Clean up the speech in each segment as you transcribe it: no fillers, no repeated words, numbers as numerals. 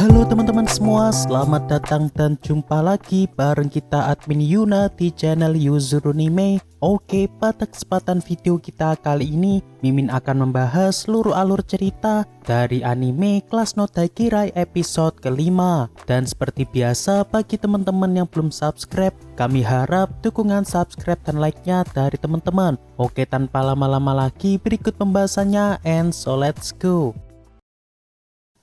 Halo teman-teman semua, selamat datang dan jumpa lagi bareng kita admin Yuna di channel Yuzurunime. Oke, pada kesempatan video kita kali ini, Mimin akan membahas seluruh alur cerita dari anime Class no Daikirai episode kelima. Dan seperti biasa, bagi teman-teman yang belum subscribe, kami harap dukungan subscribe dan like-nya dari teman-teman. Oke, tanpa lama-lama lagi, berikut pembahasannya, and so let's go.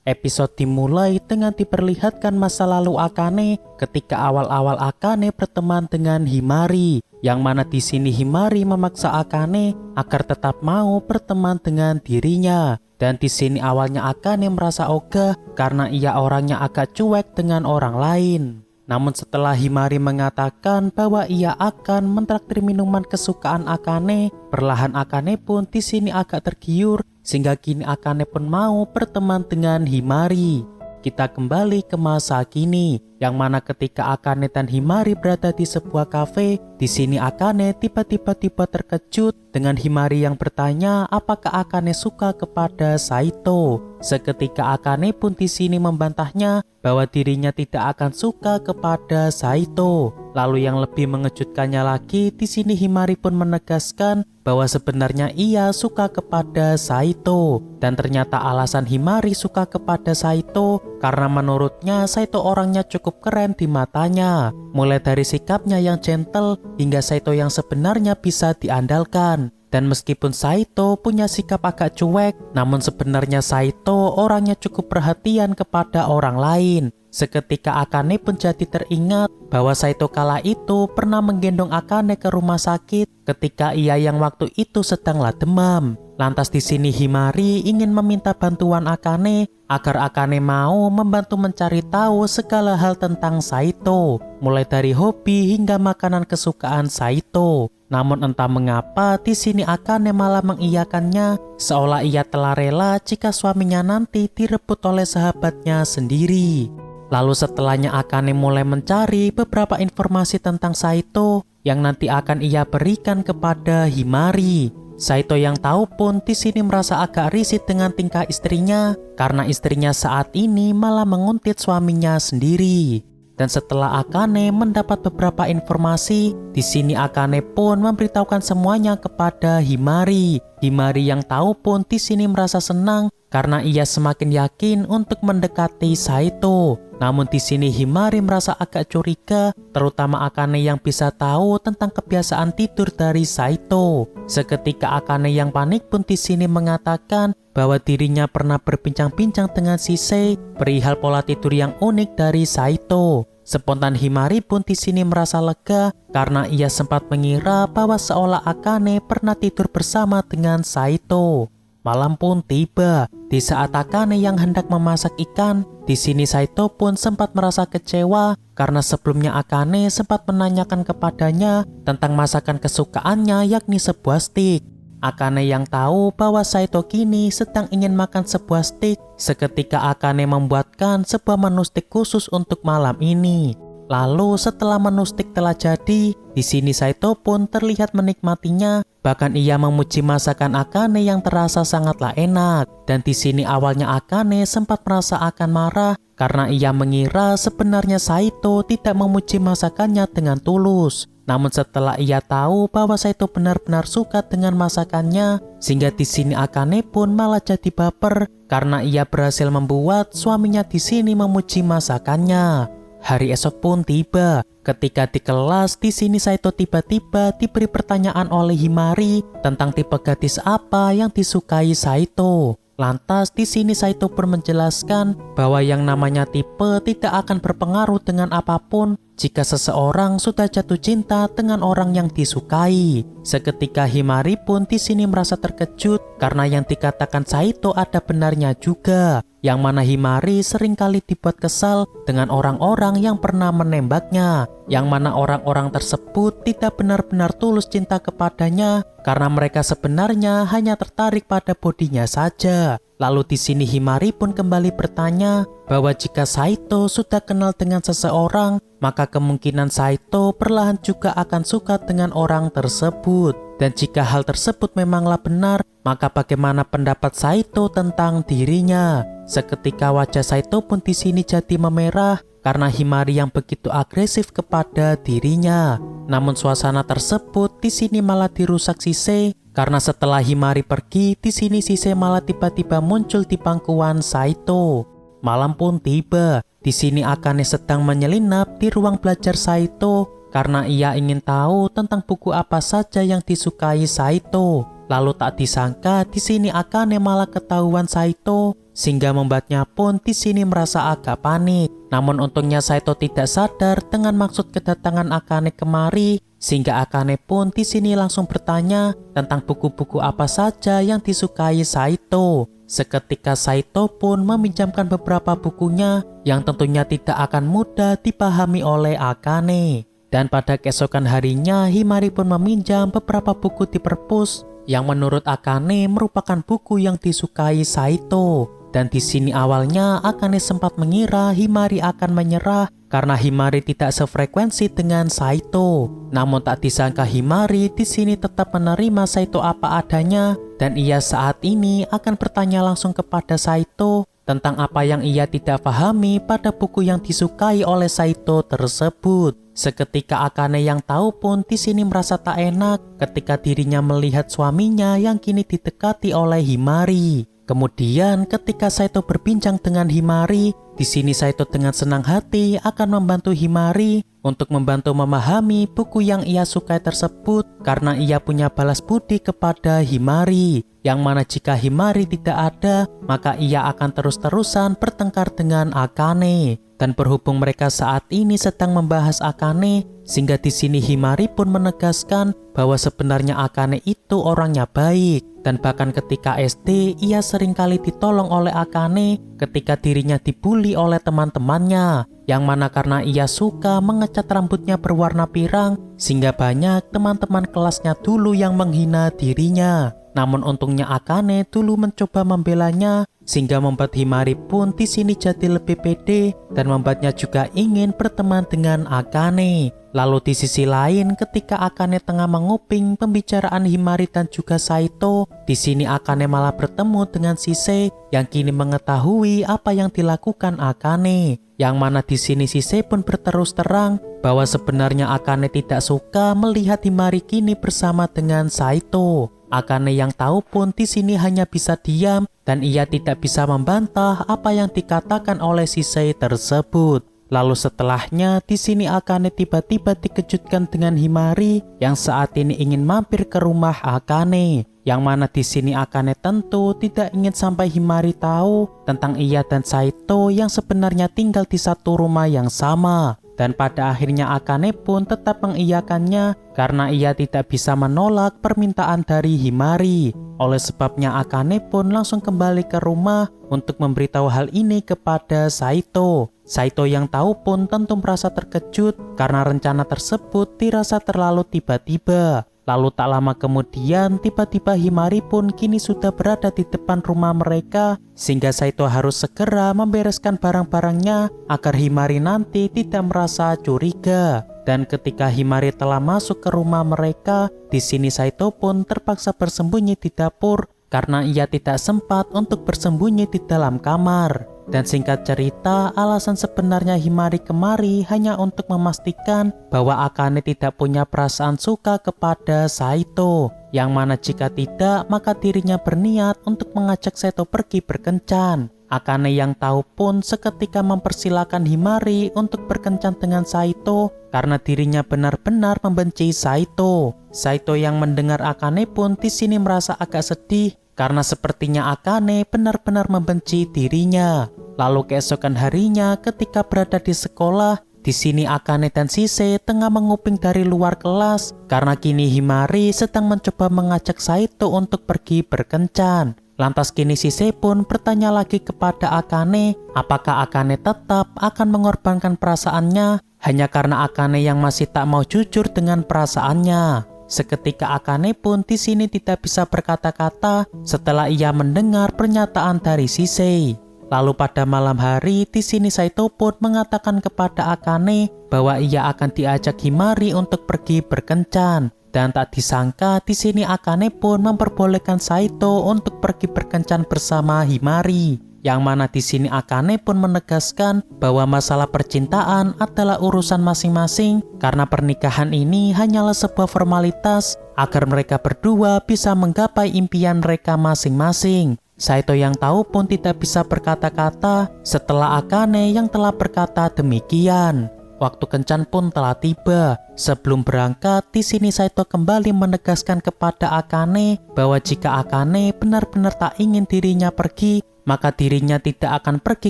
Episode dimulai dengan diperlihatkan masa lalu Akane ketika awal-awal Akane berteman dengan Himari, yang mana di sini Himari memaksa Akane agar tetap mau berteman dengan dirinya. Dan di sini awalnya Akane merasa ogah karena ia orangnya agak cuek dengan orang lain. Namun setelah Himari mengatakan bahwa ia akan mentraktir minuman kesukaan Akane, perlahan Akane pun di sini agak tergiur sehingga kini Akane pun mau berteman dengan Himari. Kita kembali ke masa kini, yang mana ketika Akane dan Himari berada di sebuah kafe, di sini Akane tiba-tiba terkejut dengan Himari yang bertanya apakah Akane suka kepada Saito. Seketika Akane pun di sini membantahnya bahwa dirinya tidak akan suka kepada Saito. Lalu yang lebih mengejutkannya lagi, di sini Himari pun menegaskan bahwa sebenarnya ia suka kepada Saito. Dan ternyata alasan Himari suka kepada Saito karena menurutnya Saito orangnya cukup keren di matanya. Mulai dari sikapnya yang gentle hingga Saito yang sebenarnya bisa diandalkan. Dan meskipun Saito punya sikap agak cuek, namun sebenarnya Saito orangnya cukup perhatian kepada orang lain. Seketika Akane pun jadi teringat bahwa Saito kala itu pernah menggendong Akane ke rumah sakit ketika ia yang waktu itu sedanglah demam. Lantas di sini Himari ingin meminta bantuan Akane agar Akane mau membantu mencari tahu segala hal tentang Saito, mulai dari hobi hingga makanan kesukaan Saito. Namun entah mengapa di sini Akane malah mengiyakannya, seolah ia telah rela jika suaminya nanti direbut oleh sahabatnya sendiri. Lalu setelahnya Akane mulai mencari beberapa informasi tentang Saito yang nanti akan ia berikan kepada Himari. Saito yang tahu pun di sini merasa agak risih dengan tingkah istrinya karena istrinya saat ini malah menguntit suaminya sendiri. Dan setelah Akane mendapat beberapa informasi, di sini Akane pun memberitahukan semuanya kepada Himari. Himari yang tahu pun di sini merasa senang karena ia semakin yakin untuk mendekati Saito. Namun di sini Himari merasa agak curiga, terutama Akane yang bisa tahu tentang kebiasaan tidur dari Saito. Seketika Akane yang panik pun di sini mengatakan bahwa dirinya pernah berbincang-bincang dengan Shisei perihal pola tidur yang unik dari Saito. Spontan Himari pun di sini merasa lega karena ia sempat mengira bahwa seolah Akane pernah tidur bersama dengan Saito. Malam pun tiba. Di saat Akane yang hendak memasak ikan, di sini Saito pun sempat merasa kecewa karena sebelumnya Akane sempat menanyakan kepadanya tentang masakan kesukaannya, yakni sebuah steak. Akane yang tahu bahwa Saito kini sedang ingin makan sebuah steak, seketika Akane membuatkan sebuah menu steak khusus untuk malam ini. Lalu setelah menu steak telah jadi, di sini Saito pun terlihat menikmatinya. Bahkan ia memuji masakan Akane yang terasa sangatlah enak. Dan di sini awalnya Akane sempat merasa akan marah karena ia mengira sebenarnya Saito tidak memuji masakannya dengan tulus. Namun setelah ia tahu bahwa Saito benar-benar suka dengan masakannya, sehingga di sini Akane pun malah jadi baper karena ia berhasil membuat suaminya di sini memuji masakannya. Hari esok pun tiba. Ketika di kelas, di sini Saito tiba-tiba diberi pertanyaan oleh Himari tentang tipe gadis apa yang disukai Saito. Lantas di sini Saito pun menjelaskan bahwa yang namanya tipe tidak akan berpengaruh dengan apapun jika seseorang sudah jatuh cinta dengan orang yang disukai. Seketika Himari pun di sini merasa terkejut karena yang dikatakan Saito ada benarnya juga, yang mana Himari seringkali dibuat kesal dengan orang-orang yang pernah menembaknya, yang mana orang-orang tersebut tidak benar-benar tulus cinta kepadanya karena mereka sebenarnya hanya tertarik pada bodinya saja. Lalu di sini Himari pun kembali bertanya bahwa jika Saito sudah kenal dengan seseorang, maka kemungkinan Saito perlahan juga akan suka dengan orang tersebut. Dan jika hal tersebut memanglah benar, maka bagaimana pendapat Saito tentang dirinya? Seketika wajah Saito pun di sini jadi memerah karena Himari yang begitu agresif kepada dirinya. Namun suasana tersebut di sini malah dirusak Shisei karena setelah Himari pergi, di sini Shisei malah tiba-tiba muncul di pangkuan Saito. Malam pun tiba. Di sini Akane sedang menyelinap di ruang belajar Saito karena ia ingin tahu tentang buku apa saja yang disukai Saito. Lalu tak disangka di sini Akane malah ketahuan Saito sehingga membuatnya pun di sini merasa agak panik. Namun untungnya Saito tidak sadar dengan maksud kedatangan Akane kemari sehingga Akane pun di sini langsung bertanya tentang buku-buku apa saja yang disukai Saito. Seketika Saito pun meminjamkan beberapa bukunya yang tentunya tidak akan mudah dipahami oleh Akane. Dan pada keesokan harinya Himari pun meminjam beberapa buku di perpus yang menurut Akane merupakan buku yang disukai Saito. Dan di sini awalnya Akane sempat mengira Himari akan menyerah karena Himari tidak sefrekuensi dengan Saito. Namun tak disangka Himari di sini tetap menerima Saito apa adanya dan ia saat ini akan bertanya langsung kepada Saito tentang apa yang ia tidak pahami pada buku yang disukai oleh Saito tersebut. Seketika Akane yang tahu pun di sini merasa tak enak ketika dirinya melihat suaminya yang kini didekati oleh Himari. Kemudian ketika Saito berbincang dengan Himari, di sini Saito dengan senang hati akan membantu Himari untuk membantu memahami buku yang ia sukai tersebut karena ia punya balas budi kepada Himari. Yang mana jika Himari tidak ada, maka ia akan terus-terusan bertengkar dengan Akane. Dan berhubung mereka saat ini sedang membahas Akane, sehingga di sini Himari pun menegaskan bahwa sebenarnya Akane itu orangnya baik. Dan bahkan ketika SD, ia seringkali ditolong oleh Akane ketika dirinya dibully oleh teman-temannya. Yang mana karena ia suka mengecat rambutnya berwarna pirang, sehingga banyak teman-teman kelasnya dulu yang menghina dirinya. Namun untungnya Akane dulu mencoba membelanya sehingga membuat Himari pun di sini jadi lebih pede dan membuatnya juga ingin berteman dengan Akane. Lalu di sisi lain ketika Akane tengah menguping pembicaraan Himari dan juga Saito, di sini Akane malah bertemu dengan Shisei yang kini mengetahui apa yang dilakukan Akane. Yang mana di sini Shisei pun berterus terang bahwa sebenarnya Akane tidak suka melihat Himari kini bersama dengan Saito. Akane yang tahu pun di sini hanya bisa diam dan ia tidak bisa membantah apa yang dikatakan oleh Shisei tersebut. Lalu setelahnya di sini Akane tiba-tiba dikejutkan dengan Himari yang saat ini ingin mampir ke rumah Akane. Yang mana di sini Akane tentu tidak ingin sampai Himari tahu tentang ia dan Saito yang sebenarnya tinggal di satu rumah yang sama. Dan pada akhirnya Akane pun tetap mengiyakannya karena ia tidak bisa menolak permintaan dari Himari. Oleh sebabnya Akane pun langsung kembali ke rumah untuk memberitahu hal ini kepada Saito. Saito yang tahu pun tentu merasa terkejut karena rencana tersebut dirasa terlalu tiba-tiba. Lalu tak lama kemudian tiba-tiba Himari pun kini sudah berada di depan rumah mereka sehingga Saito harus segera membereskan barang-barangnya agar Himari nanti tidak merasa curiga. Dan ketika Himari telah masuk ke rumah mereka, di sini Saito pun terpaksa bersembunyi di dapur karena ia tidak sempat untuk bersembunyi di dalam kamar. Dan singkat cerita, alasan sebenarnya Himari kemari hanya untuk memastikan bahwa Akane tidak punya perasaan suka kepada Saito. Yang mana jika tidak, maka dirinya berniat untuk mengajak Saito pergi berkencan. Akane yang tahu pun seketika mempersilahkan Himari untuk berkencan dengan Saito karena dirinya benar-benar membenci Saito. Saito yang mendengar Akane pun di sini merasa agak sedih karena sepertinya Akane benar-benar membenci dirinya. Lalu keesokan harinya ketika berada di sekolah, di sini Akane dan Shisei tengah menguping dari luar kelas karena kini Himari sedang mencoba mengajak Saito untuk pergi berkencan. Lantas kini Shisei pun bertanya lagi kepada Akane, apakah Akane tetap akan mengorbankan perasaannya hanya karena Akane yang masih tak mau jujur dengan perasaannya. Seketika Akane pun di sini tidak bisa berkata-kata setelah ia mendengar pernyataan dari Shisei. Lalu pada malam hari di sini Saito pun mengatakan kepada Akane bahwa ia akan diajak Himari untuk pergi berkencan. Dan tak disangka di sini Akane pun memperbolehkan Saito untuk pergi berkencan bersama Himari. Yang mana di sini Akane pun menegaskan bahwa masalah percintaan adalah urusan masing-masing karena pernikahan ini hanyalah sebuah formalitas agar mereka berdua bisa menggapai impian mereka masing-masing. Saito yang tahu pun tidak bisa berkata-kata setelah Akane yang telah berkata demikian. Waktu kencan pun telah tiba. Sebelum berangkat, di sini Saito kembali menegaskan kepada Akane bahwa jika Akane benar-benar tak ingin dirinya pergi, maka dirinya tidak akan pergi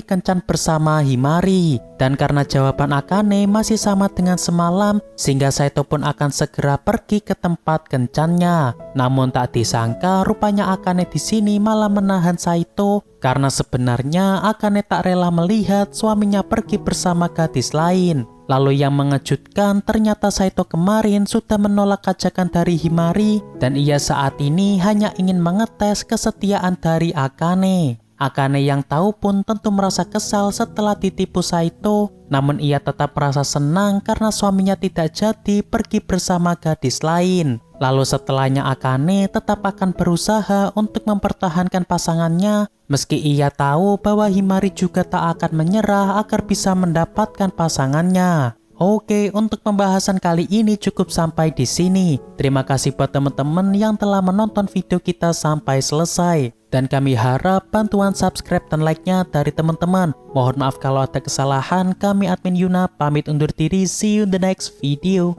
kencan bersama Himari. Dan karena jawaban Akane masih sama dengan semalam, sehingga Saito pun akan segera pergi ke tempat kencannya. Namun tak disangka, rupanya Akane di sini malah menahan Saito karena sebenarnya Akane tak rela melihat suaminya pergi bersama gadis lain. Lalu yang mengejutkan, ternyata Saito kemarin sudah menolak ajakan dari Himari dan ia saat ini hanya ingin mengetes kesetiaan dari Akane. Akane yang tahu pun tentu merasa kesal setelah ditipu Saito, namun ia tetap merasa senang karena suaminya tidak jadi pergi bersama gadis lain. Lalu setelahnya Akane tetap akan berusaha untuk mempertahankan pasangannya, meski ia tahu bahwa Himari juga tak akan menyerah agar bisa mendapatkan pasangannya. Oke, untuk pembahasan kali ini cukup sampai di sini. Terima kasih buat teman-teman yang telah menonton video kita sampai selesai. Dan kami harap bantuan subscribe dan like-nya dari teman-teman. Mohon maaf kalau ada kesalahan. Kami admin Yuna pamit undur diri. See you in the next video.